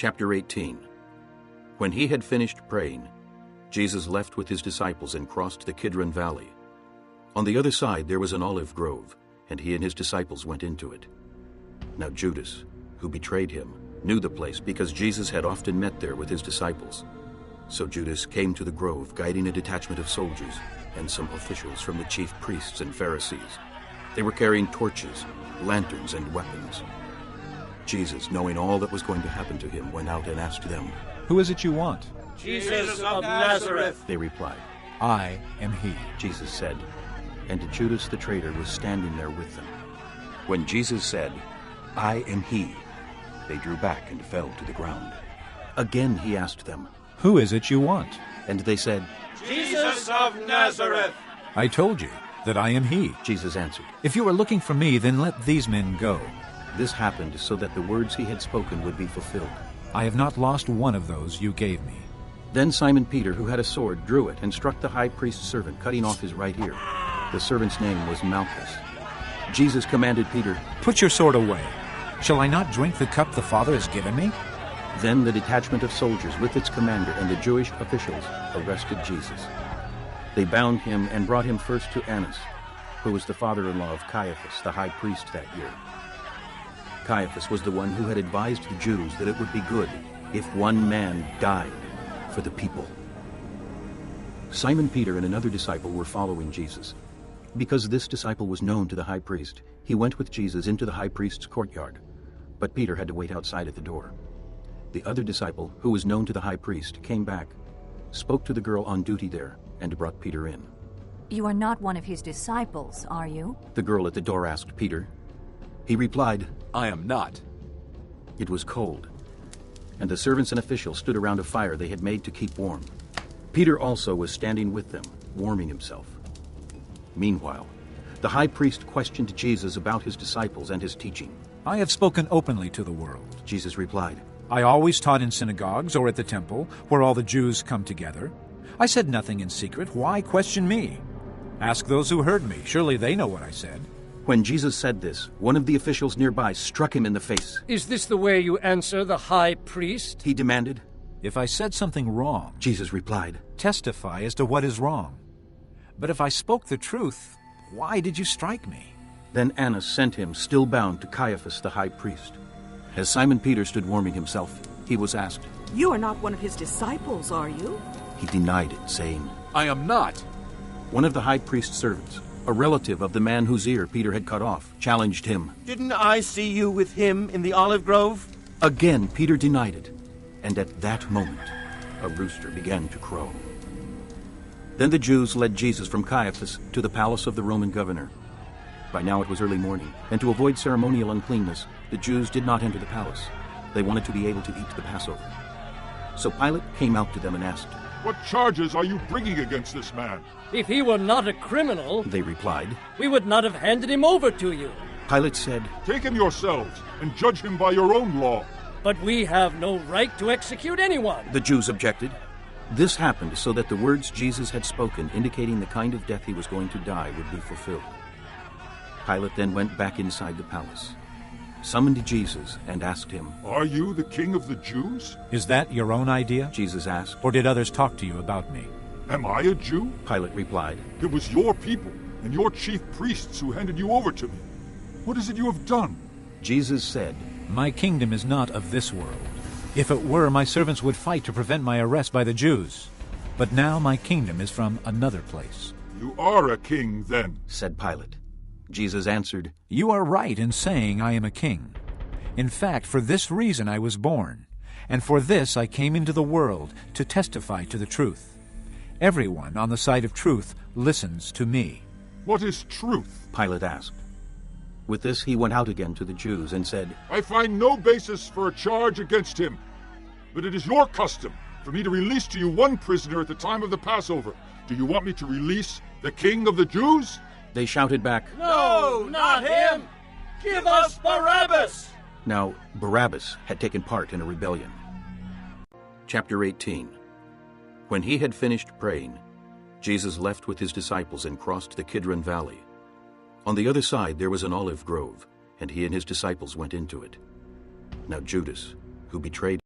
Chapter 18. When he had finished praying, Jesus left with his disciples and crossed the Kidron Valley. On the other side there was an olive grove, and he and his disciples went into it. Now Judas, who betrayed him, knew the place because Jesus had often met there with his disciples. So Judas came to the grove, guiding a detachment of soldiers and some officials from the chief priests and Pharisees. They were carrying torches, lanterns, and weapons. Jesus, knowing all that was going to happen to him, went out and asked them, "Who is it you want?" Jesus of Nazareth, they replied. "I am he," Jesus said, and Judas the traitor was standing there with them. When Jesus said, "I am he," they drew back and fell to the ground. Again he asked them, "Who is it you want?" and they said, Jesus of Nazareth. "I told you that I am he. Jesus answered. If you are looking for me, then let these men go. This happened so that the words he had spoken would be fulfilled. I have not lost one of those you gave me." Then Simon Peter, who had a sword, drew it and struck the high priest's servant, cutting off his right ear. The servant's name was Malchus. Jesus commanded Peter, "Put your sword away. Shall I not drink the cup the Father has given me?" Then the detachment of soldiers with its commander and the Jewish officials arrested Jesus. They bound him and brought him first to Annas, who was the father-in-law of Caiaphas, the high priest that year. Caiaphas was the one who had advised the Jews that it would be good if one man died for the people. Simon Peter and another disciple were following Jesus. Because this disciple was known to the high priest, he went with Jesus into the high priest's courtyard, but Peter had to wait outside at the door. The other disciple, who was known to the high priest, came back, spoke to the girl on duty there, and brought Peter in. "You are not one of his disciples, are you?" The girl at the door asked Peter. He replied, "I am not." It was cold, and the servants and officials stood around a fire they had made to keep warm. Peter also was standing with them, warming himself. Meanwhile, the high priest questioned Jesus about his disciples and his teaching. "I have spoken openly to the world. Jesus replied, I always taught in synagogues or at the temple, where all the Jews come together. I said nothing in secret. Why question me? Ask those who heard me. Surely they know what I said." When Jesus said this, one of the officials nearby struck him in the face. "Is this the way you answer the high priest?" He demanded. "If I said something wrong," Jesus replied, "testify as to what is wrong. But if I spoke the truth, why did you strike me?" Then Annas sent him, still bound, to Caiaphas the high priest. As Simon Peter stood warming himself, he was asked, "You are not one of his disciples, are you?" He denied it, saying, "I am not." One of the high priest's servants, a relative of the man whose ear Peter had cut off, challenged him. Didn't I see you with him in the olive grove? Again Peter denied it, and at that moment a rooster began to crow. Then the Jews led Jesus from Caiaphas to the palace of the Roman governor. By now it was early morning, and to avoid ceremonial uncleanness, the Jews did not enter the palace. They wanted to be able to eat the Passover. So Pilate came out to them and asked, "What charges are you bringing against this man?" "If he were not a criminal," they replied. "we would not have handed him over to you. Pilate said, "Take him yourselves and judge him by your own law." But we have no right to execute anyone." The Jews objected. This happened so that the words Jesus had spoken, indicating the kind of death he was going to die, would be fulfilled. Pilate then went back inside the palace, summoned Jesus, and asked him, "Are you the king of the Jews?" "Is that your own idea?" Jesus asked. "Or did others talk to you about me?" "Am I a Jew?" Pilate replied. "It was your people and your chief priests who handed you over to me. What is it you have done?" Jesus said, "My kingdom is not of this world. If it were, my servants would fight to prevent my arrest by the Jews. But now my kingdom is from another place." "You are a king, then," said Pilate. Jesus answered, "You are right in saying I am a king. In fact, for this reason I was born, and for this I came into the world, to testify to the truth. Everyone on the side of truth listens to me." "What is truth?" Pilate asked. With this he went out again to the Jews and said, "I find no basis for a charge against him. But it is your custom for me to release to you one prisoner at the time of the Passover. Do you want me to release the king of the Jews?" They shouted back, "No, not him! Give us Barabbas!" Now Barabbas had taken part in a rebellion. Chapter 18. When he had finished praying, Jesus left with his disciples and crossed the Kidron Valley. On the other side there was an olive grove, and he and his disciples went into it. Now Judas, who betrayed